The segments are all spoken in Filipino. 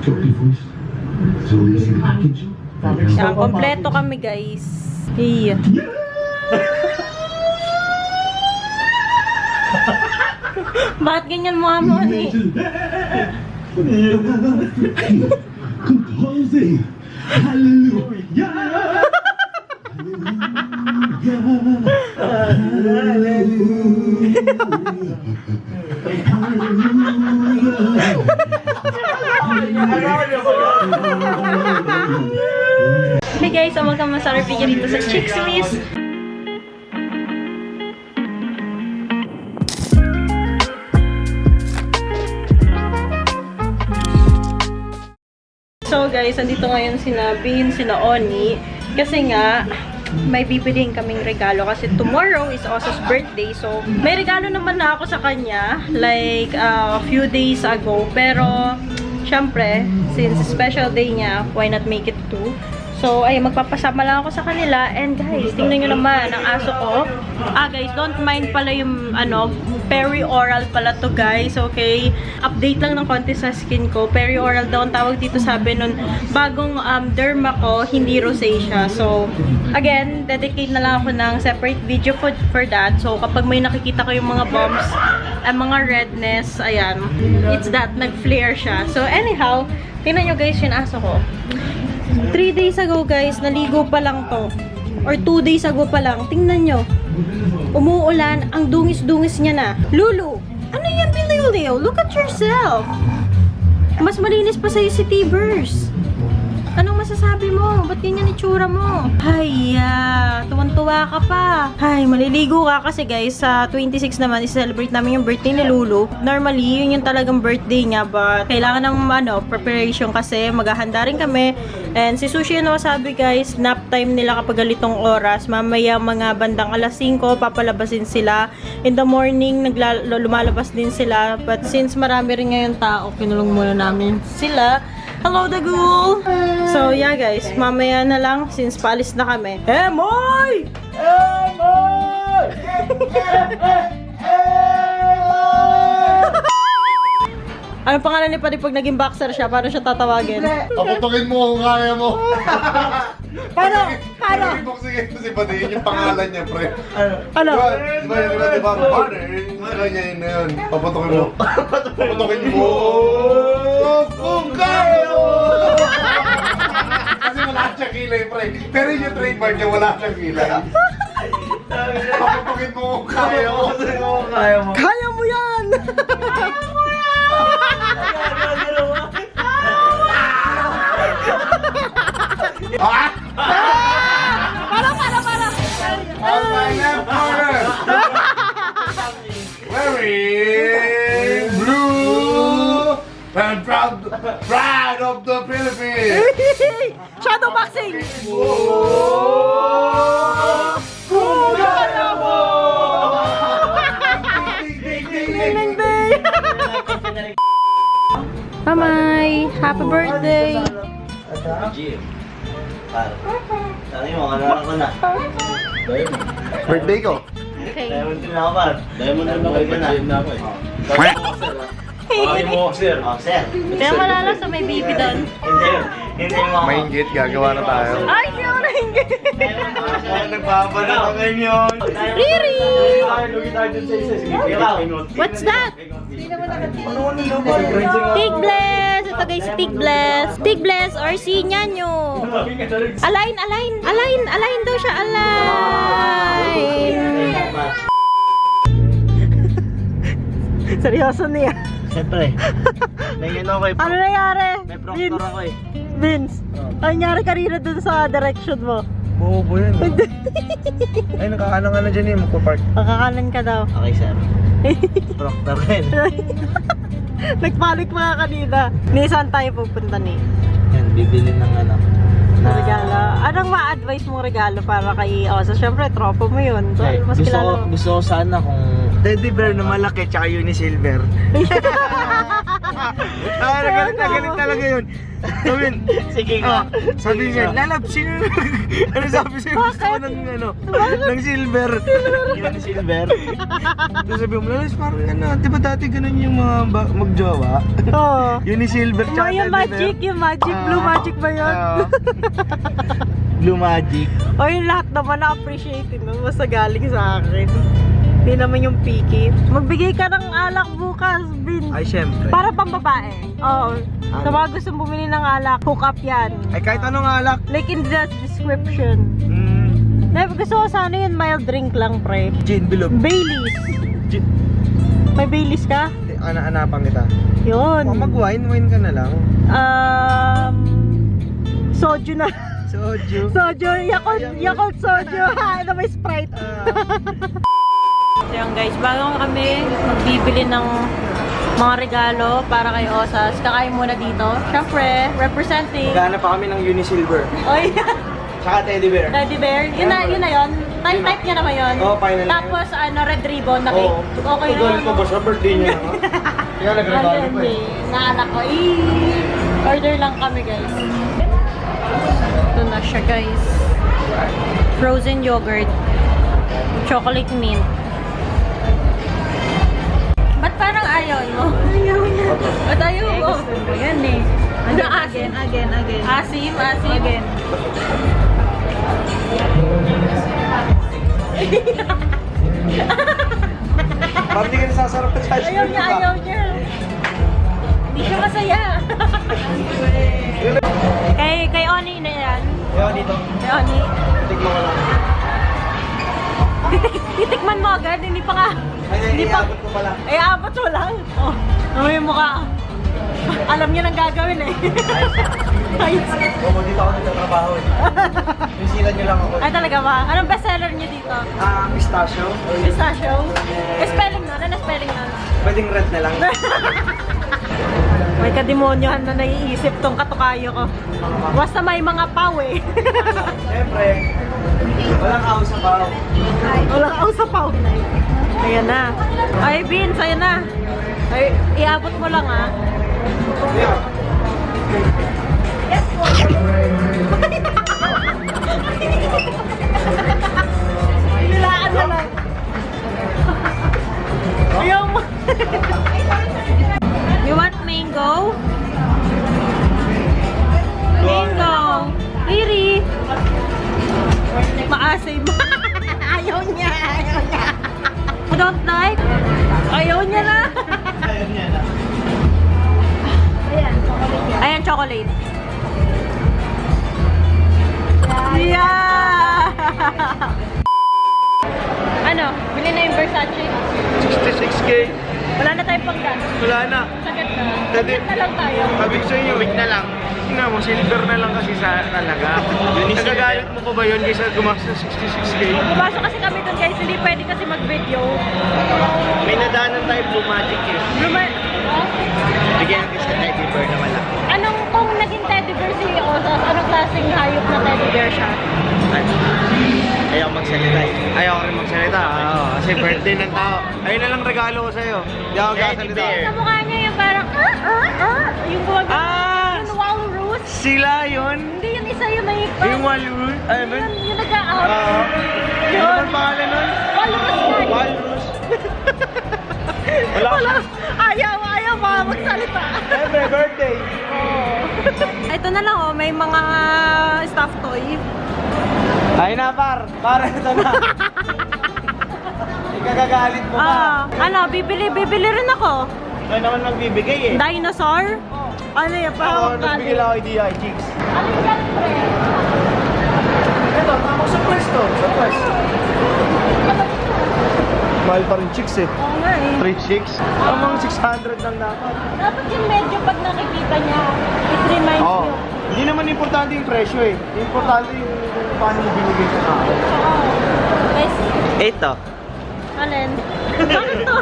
Yan, kompleto kami guys. Iya. Bakit ganyan mo mo ni? Composing. Hallelujah. Hey guys, welcome sa video dito sa Chicksmith. So guys, andito ngayon sina Bean, sina Oni. Kasi nga, may bibiliin kaming regalo kasi tomorrow is Osa's birthday. So, may regalo naman na ako sa kanya like a few days ago. Pero, syempre, since special day niya, why not make it two? So, ay magpapasama lang ako sa kanila. And guys, tingnan nyo naman ang aso ko. Guys, don't mind pala yung peri-oral pala to guys, okay? Update lang ng konti sa skin ko. Peri-oral daw ang tawag dito, sabi nun, bagong derma ko, hindi rosacea. So, again, dedicate na lang ako ng separate video for that. So, kapag may nakikita ko yung mga bumps, mga redness, ayan, it's that, nag-flare siya. So, anyhow, tingnan nyo guys yung aso ko. 3 days ago guys, naligo pa lang to. Or 2 days ago pa lang. Tingnan nyo. Umuulan, ang dungis-dungis niya na. Lulu, ano yan Bililio? Look at yourself. Mas malinis pa sa'yo si T-Verse. Anong masasabi mo? Ba't ganyan itsura mo? Ay, tuwan-tuwa ka pa. Ay, maliligo ka kasi guys, sa 26 naman, i-celebrate namin yung birthday ni Lulu. Normally, yun yung talagang birthday niya, but kailangan ng preparation kasi maghahanda rin kami. And si Sushi and Wasabi guys, nap time nila kapag galitong oras. Mamaya mga bandang alas 5, papalabasin sila. In the morning, lumalabas din sila. But since marami rin ngayon tao, kinulong muna namin sila. Hello, Dagul! So, yeah guys, mamaya na lang since paalis na kami. Emoy! Emoy! Anong pangalan ni Padi pag naging boxer siya? Paano siya tatawagin? Paputukin mo kung kaya mo. Paano? Sige, kasi pati yun yung pangalan niya, pre. Ano? Diba, partner, kanya yun na yun. Paputukin mo. Paputukin mo. Kung kaya mo. Kasi wala siyang kilay, pre. Pero yung trademark niya, wala siyang kilay. Paputukin mo kung kaya mo. Kaya mo yan! Para! Wearing blue and proud of the Philippines. Shadow boxing! Kaya mo! Mamay! Happy birthday! Sabi mo, ano ko na? Birthday ko. Okay. Diamond din ako, par. Diamond din ako eh. Sabi mo, sir. Oh, sir. Kaya malala sa may baby doon. Hindi mo ako. Maingit, gagawa na tayo. Ay, siyang ringgit! Nagpapala ka ngayon. Riri! What's that? Pig Bless! Ito guys, Pig Bless. Pig Bless or si Nyanyo. Align daw siya, align. Seryoso niya. Siyempre. Nangyayano ako eh. Ano nangyari? May proctor ako eh. Vince, ano nangyari kanina dun sa direction mo? Bobo yan. Ay, nakakanan ka na dyan eh, magpapark. Makakanan ka daw. Okay, sir. Proctor rin. Nagpanik mga kanina. Saan tayo pupunta ni? Yan, bibili ng Na regalo. Anong ma-advise mong regalo para kay Osa? Siyempre, tropa mo yun. So, mas kilala mo. Gusto ko sana kung Teddy bear na malaki, tsaka Unisilver. Galit na galit talaga yun. Sabihin, Sige nga. sabi niya, lalab, sino? Ano sabi sa'yo? Gusto ko ng ng silver. Yung silver. Tapos sabi mo, lalas, parang ano, di ba dati ganun yung mga magjowa? Oo. Yun yung silver Oh, yung magic, blue magic ba yun? Blue magic. O yung lahat naman na-appreciate nun, basta galing sa akin. Hindi naman yung picky. Magbigay ka ng alak bukas, Bin. Ay, syempre. Para pang babae. Oo. Sa mga gustong bumili ng alak, hook up yan. Ay, kahit anong alak. Like in the description. Gusto ko sana yun, mild drink lang, pre. Gin, bilog. Baileys. Gin. May Baileys ka? Ana-anapan kita. Yun. Mag-wine ka na lang. Soju na. Soju. Soju, Yakult Soju. Ano may Sprite. So yan guys, bago kami magbibili ng mga regalo para kay Osas, kakain muna dito. Siyempre, representing. Gana pa kami ng Unisilver. Oy, Tsaka teddy bear. Teddy Bear. Yun na yun. Type niya naman yun. Oo, final na Tapos, red ribbon na cake. Okay na yun. ko ba sa birthday niya? Kaya nagregalo pa eh. Naanak ko. Order lang kami guys. Ito na siya guys. Frozen yogurt. Chocolate mint. Ba't parang ayaw mo? Ayaw na. Ba't ayaw mo? Yan eh. Ano asin? Again. Asim. Again. Parang di ka nasasarap na sa Ayaw niya. Hindi siya masaya. kay Oni na yan. Kaya dito, Kay Oni. tikman ko lang. Titikman mo agad, hindi pa nga. Ay, iabot ko pala. Ay, abot mo lang. Oh, may mukha. Alam niya nang gagawin eh. Ayos. Oo, dito ako nagtatrabaho eh. Bisilan niyo lang ako. Ay, talaga ba? Anong bestseller niyo dito? Pistachio. Pistachio? Spelling nun? Ano spelling nun? Pwedeng red na lang. May kadimonyohan na naiisip tong katukayo ko. Basta may mga paw eh. Siyempre, walang aw sa pao. Walang aw sa paw. Ayan na. Ay, Vince, ayan na. Ay, iabot mo lang ah. Yeah. Nilaan na lang. Ayaw mo. You want mango? Mango. Riri. Maasim. Ayaw niya. You don't like? Ayaw niya na. Ayan, chocolate. Yeah! Ano? Bili na yung Versace? 66K. Wala na tayong panggas. Wala na. Sagad na. Dati- Sagad na lang tayo. Sabi ko sa inyo, wait na lang. Tingnan mo, silver na lang kasi sa talaga. Nagagalit mo pa ba yun kaysa gumastos 66K? Pumasok kasi kami dun guys, hindi pwede kasi mag-video. May nadaanan tayo Blue Magic eh. Bigyan natin sa teddy bear na malaki. Anong kung naging teddy bear si Osas, anong klaseng hayop na teddy bear siya? Ayaw magsalita eh. Ayaw rin magsalita. Oo, kasi birthday ng tao. Ayun na lang regalo ko sa'yo. Hindi ako gasalita. Sa mukha niya yung parang, yung buwag. Yung walrus. Sila yun? Hindi yung isa yung may... Yung walrus? Ano ba? Yung nag-out. Ano ba ang pangalan nun? Walrus na. Walrus. Wala. Ayaw mga magsalita. Siyempre, birthday. Ito na lang may mga stuffed toy. Ay na, par. Para ito na. Ikagagalit mo pa. Bibili rin ako. Ikaw naman magbibigay eh. Dinosaur? Ano yan? Ako, nagbigay lang ako idea, chicks. Ano yan, pre? Ito, tama sa pwesto. Sa pwesto. Mahal pa rin chicks eh. Oo nga eh. 3 chicks? Amang 600 lang dapat. Dapat yung medyo pag nakikita niya, it reminds Oo. you. Hindi naman importante yung presyo eh. Importante yung paano mo binigay sa tao. Oo. Guys, Ito. alin? Bakit to?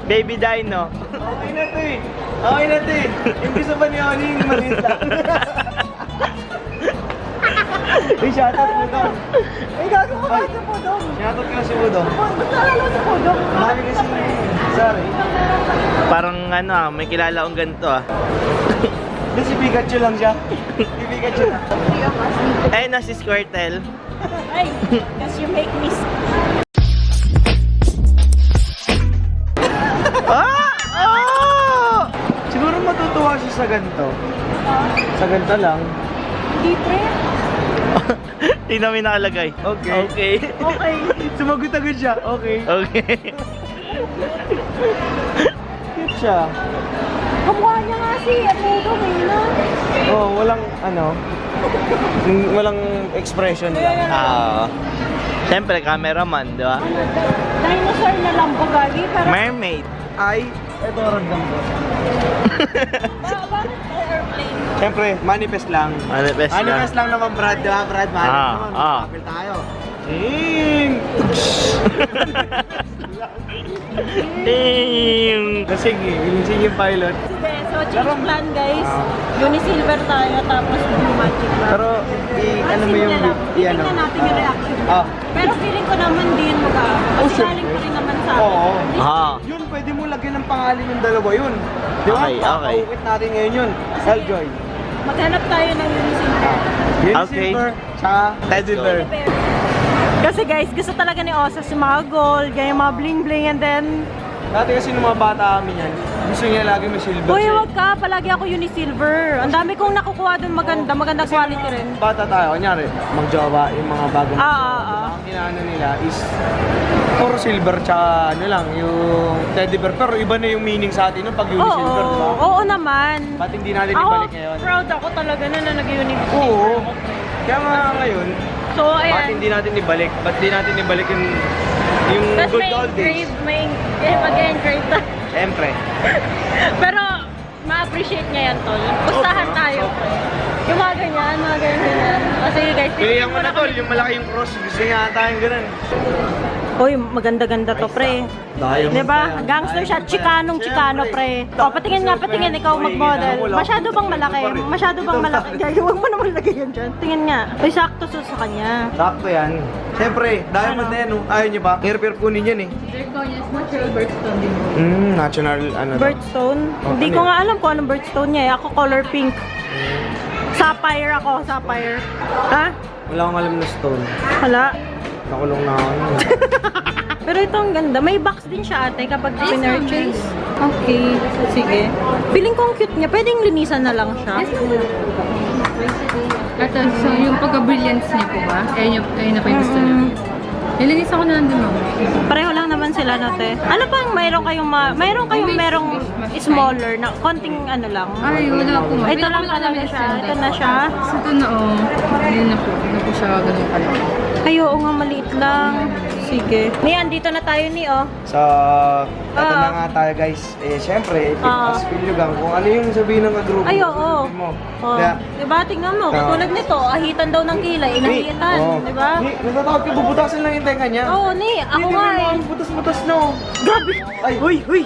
Baby Dino. Okay na to eh. Okay na to eh. Yung gusto ba ni Oni yung maliit lang? Uy, shoutout po daw. Ay, gago ka ba po daw? Shoutout ka na si Budong. Ba't nalala si Budong? Marami kasi, sorry. Parang ano may kilala akong ganito Hindi, si Pikachu lang siya. Si Pikachu lang. Ayun na si Squirtle. Ay, because you make me Siguro matutuwa siya sa ganito. Sa ganito lang. Hindi, pre. Hindi namin nakalagay. Okay. Okay. Okay. Sumagot agad siya. Okay. Okay. Cute siya. Kamukha niya nga si Amudo, no? Oh, walang walang expression lang. Siyempre, cameraman, di ba? Ano daw? Dinosaur na lang bagay, pero... Mermaid. Ay, ito rin lang po. Bakit airplane? Siyempre, manifest lang. Manifest lang naman, Brad, di ba? Brad, manifest naman. Kapil tayo. Ting! Ting! Sige, yung pilot. Sige, so change plan guys. Unisilver tayo, tapos Blue Magic lang. Pero, ano mo yung... Tingnan natin yung reaction. Pero feeling ko naman din mag-aabot. Kasi galing pa rin naman sa akin. Oo. Yun, pwede mo lagyan ng pangalan yung dalawa yun. Di ba? Okay. Paukit natin ngayon yun. Helljoy. Maghanap tayo ng Unisilver. Unisilver, tsaka Teddy Bear. Kasi guys, gusto talaga ni Osas yung mga gold, ganyan mga bling-bling, and then... Dati kasi nung mga bata kami yan, gusto niya lagi may silver. Uy, wag ka, palagi ako Unisilver. Ang dami kong nakukuha dun maganda quality rin. Bata tayo, kunyari, mag-jowa, yung mga bagong Ang inaano nila is puro silver tsaka ano lang, yung teddy bear. Pero iba na yung meaning sa atin nung pag unisilver, di ba? Oo naman. Ba't hindi natin Ako, ibalik ngayon? proud ako talaga na nag-Unisilver. Oo. Kaya mga ngayon, So, ba't ayan. hindi natin ibalik? Ba't hindi natin ibalik yung Tapos good may old days? engrave, mag-engrave tayo. Siyempre. Pero, ma-appreciate niya yan, tol. Pustahan tayo. Yung mga ganyan. O sige guys, Pilihan mo na tol, yung malaki yung cross. Gusto niya ata yung ganun. Uy, maganda-ganda to, pre. Diba? Gangster siya, Chicano, pre. O, patingin ikaw mag-model. Masyado bang malaki? Gaya, huwag mo naman lagay yan dyan. Tingin nga. Uy, sakto sa kanya. Sakto yan. Siyempre, diamond na yan. Ayaw niyo ba? Air-pair kunin yan eh. Zirconia's natural birthstone din. Natural ano to? Birthstone? Hindi ko nga alam kung anong birthstone niya eh. Ako color pink. Sapphire ako, sapphire. Ha? Wala akong alam na stone. Hala. Nakulong na ako. Pero ito ang ganda. May box din siya ate kapag pinurchase. Okay. Sige. Feeling ko ang cute niya. Pwedeng linisan na lang siya. At so, yung pagka-brilliance niya po ba? Kaya na pa yung gusto niyo. Nilinis ako na lang din, ma'am. Pareho lang naman sila nate. Ano pang mayroon kayong merong smaller na konting ano lang. Ay, wala po, ma'am. Ito lang talaga siya. Ito na siya. So, ito na, oh. Hindi na po. Hindi na po siya ganun kalaki. Ay, oo nga, maliit lang. Sige. May andito na tayo ni, oh. So, ito na nga tayo guys. Siyempre, as Pilyugang, kung ano yung sabihin ng kagrupo. Ay, oo. Oh. Kaya, Diba? Tingnan mo. Katulad nito, ahitan daw ng kilay. Inahitan. Diba? Natatakot ka, bubutasin lang yung tenga niya. Oo, ni. Ako nga eh. Butas-butas no. Grabe. Ay, huy.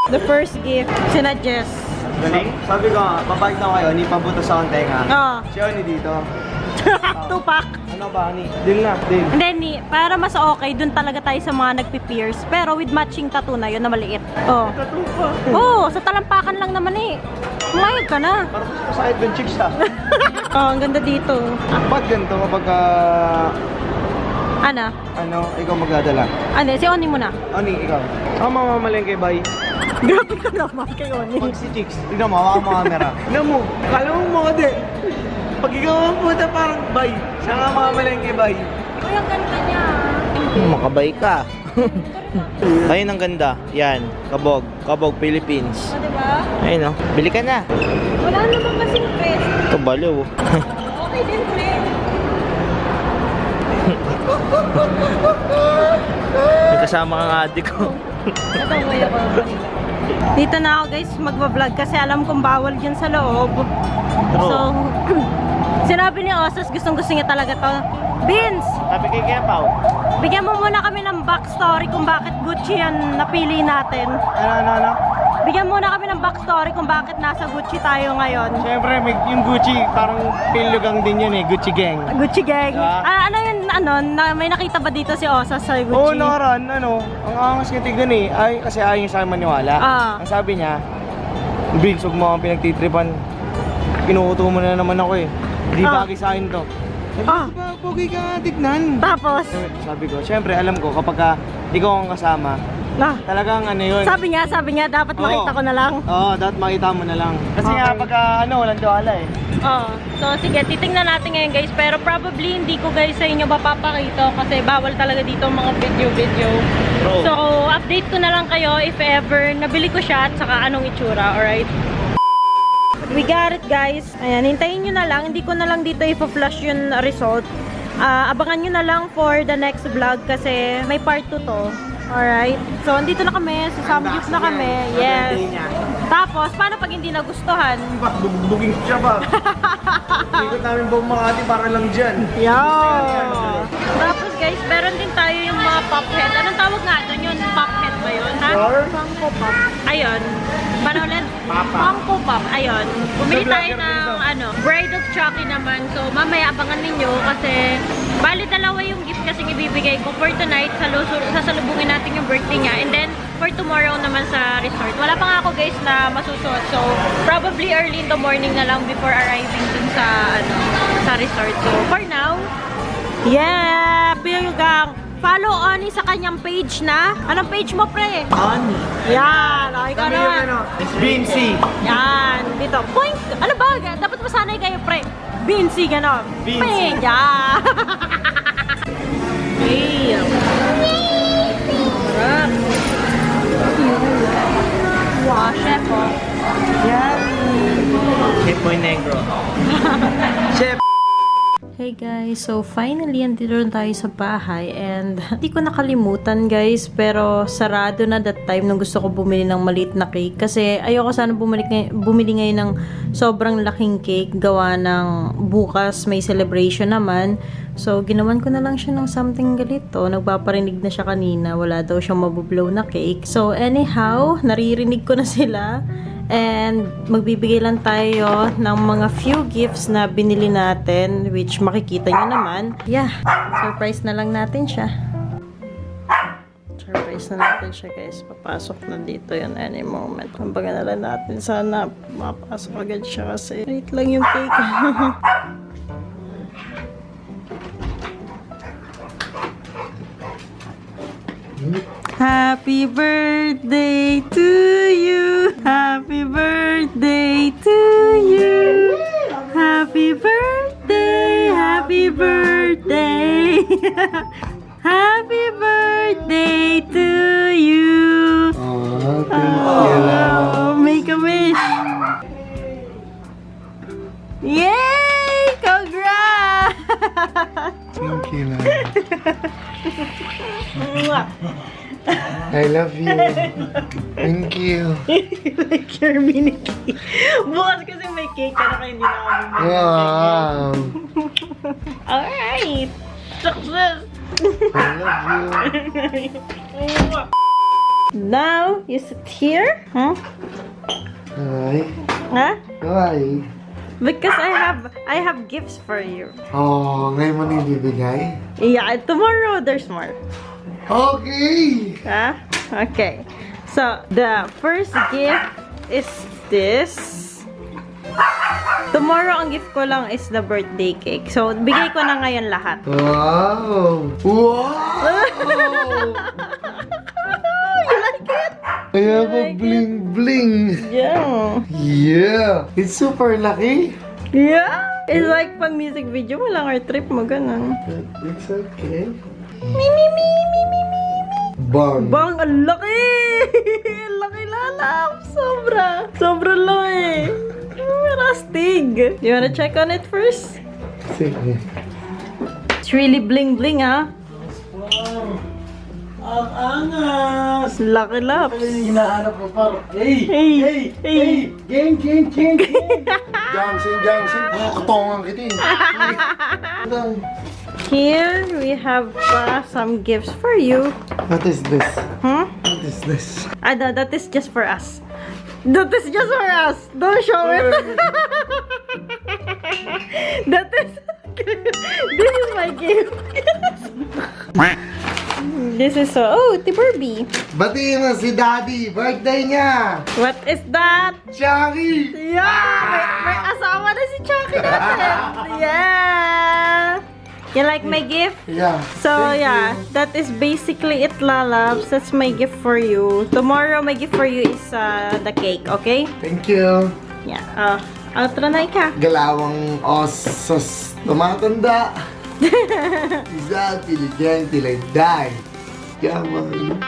The first gift, sina Jess. Galing. Sabi ko nga, babalik na kayo, ni pabutas ako ng tenga. Oo. Siya ni dito. Tupak. Ano ba, ni? Deal na, deal. And then, para mas okay, dun talaga tayo sa mga nagpi-pierce. Pero with matching tattoo na yun na maliit. Oh. Oo, sa talampakan lang naman eh. Umayag ka na. Parang gusto ko sakit ng chicks ha. Oh, ang ganda dito. Ba't ganito kapag Ano, ikaw magdadala? si Oni muna. Ani, ikaw. Ako mamamalengke, bye. Grabe ka naman kay Oni. Pag si chicks, tignan mo, hawakan mo camera. Tignan mo, kala mo mga de. Pag ikaw ang puta, parang bye. Siya nga mamamalengke, bye. Uy, ang ganda niya. Makabay ka. Ayun ang ganda. Yan, Kabog. Kabog, Philippines. O, diba? Ayun o, bili ka na. Wala naman kasing press. Ito baliw. Okay din, pre. May kasama kang adik ko. Ito, kuya ko. Dito na ako guys, magbablog kasi alam kong bawal dyan sa loob. So, sinabi ni Osas, gustong-gusto niya talaga to. Vince! Sabi kay Kepaw. Bigyan mo muna kami ng backstory kung bakit Gucci yan napili natin. Ano? Bigyan muna kami ng backstory kung bakit nasa Gucci tayo ngayon. Siyempre, yung Gucci, parang pilugang din yun eh. Gucci gang. Gucci gang. Ah. Ano yun, may nakita ba dito si Osas sa Gucci? Oo, nakaraan, ang angas nga tignan eh. Ay, kasi ayaw niya sa akin maniwala. Ah. Ang sabi niya, Vince, huwag mo akong pinagtitripan. Kinukuto mo na naman ako eh. Hindi Ah. bagay sa akin to. Sabi Ah. ko, ba, pogi ka nga, tignan. Tapos, Sabi ko, siyempre, alam ko, kapag ikaw ang kasama, talagang ano yun. sabi niya, dapat Oo. makita ko na lang. Oo, dapat makita mo na lang. Kasi Okay. nga, pagka walang tiwala eh. Oh, so sige, titingnan natin ngayon guys. Pero probably hindi ko guys sa inyo mapapakita kasi bawal talaga dito ang mga video. Bro. So, update ko na lang kayo if ever nabili ko siya at saka anong itsura, alright? We got it guys. Ayan, hintayin nyo na lang. Hindi ko na lang dito ipa-flash yung result. Abangan nyo na lang for the next vlog kasi may part 2 to. Alright? So, andito na kami. Sa Samgyup na kami. Yes. Tapos, paano pag hindi nagustuhan? Buging siya ba? Ikot namin buong Makati para lang dyan. Yeah. Tapos guys, meron din tayo yung mga pop head. Anong tawag nga doon yun? Pop head ba yun? Ha? Funko Pop. Ayun. Paano ulit? Funko Pop. Ayun. Bumili tayo ng Bride of Chucky naman. So, mamaya abangan ninyo kasi bali dalawa yung gift kasing ibibigay ko for tonight. Sasalubungin natin yung birthday niya. And then, for tomorrow naman sa resort. Wala pa nga ako guys na masusuot. So, probably early in the morning na lang before arriving dun sa, sa resort. So, for now, yeah! Pilgang! Follow Oni sa kanyang page na. Anong page mo, pre? Ani. Yan! Okay ka naman. Vinci. Yan! Dito. Point! Ano ba? Dapat masanay kayo, pre. Vinci, gano'n. Vinci. Ping! Yan! Hey! Sarap! Wow, chef, oh. Yan. Chef Boy Negro. Chef. Hey guys, so finally andito na tayo sa bahay and hindi ko nakalimutan guys pero sarado na that time nung gusto ko bumili ng maliit na cake kasi ayoko sana bumili ngayon ng sobrang laking cake gawa ng bukas may celebration naman. So ginawan ko na lang siya ng something ganito. Nagpaparinig na siya kanina, wala daw siyang mabublow na cake. So anyhow, naririnig ko na sila. And magbibigay lang tayo ng mga few gifts na binili natin which makikita nyo naman. Yeah, surprise na lang natin siya. Surprise na natin siya guys. Papasok na dito yun any moment. Kumbaga na lang natin sana mapasok agad siya kasi wait lang yung cake. Happy birthday to you. Happy birthday to you. Happy birthday. Happy birthday. Happy birthday to you. Oh, thank you. Oh, make a wish. Yay! Congrats! Thank you, love. I love you. Thank you. Like your mini cake. Bukas kasi may cake ka na kayo hindi na kami may Wow. Alright! Success! I love you. Now, you sit here. Huh? Hi. Huh? Hi. Because I have gifts for you. Oh, ngayon mo na ibibigay? Yeah, tomorrow there's more. Okay. Huh? Okay. So, the first gift is this. Tomorrow, ang gift ko lang is the birthday cake. So, bigay ko na ngayon lahat. Wow. Wow. You like it? I have a bling bling. Yeah. Yeah. It's super lucky. Yeah. It's like pang music video mo lang or trip mo, ganun. It's okay. Mi, mi, mi, mi, mi, mi. Bang. Bang, ang laki! Ang laki lalap! Sobra! Sobra laki! Rastig! You wanna check on it first? Sige. It's really bling bling, ha? Ang angas! Laki laps! Hinahanap ko par. Hey! Hey! Hey! Gang! Jangsin. Katongan kita eh. Here, we have some gifts for you. What is this? Hmm? What is this? No, that is just for us. That is just for us. Don't show it. That is... This is my gift. This is so... Oh, Tiburby. Batiin mo si Daddy. Birthday niya. What is that? Chucky. Yeah! May asawa na si Chucky natin. Yeah! You like my gift? Yeah. So yeah, that is basically it, lalabs. That's my gift for you. Tomorrow, my gift for you is the cake, okay? Thank you. Yeah. Outro na ka. Galawang osos tumatanda. Isa, tiligyan, tilagday. Yaman.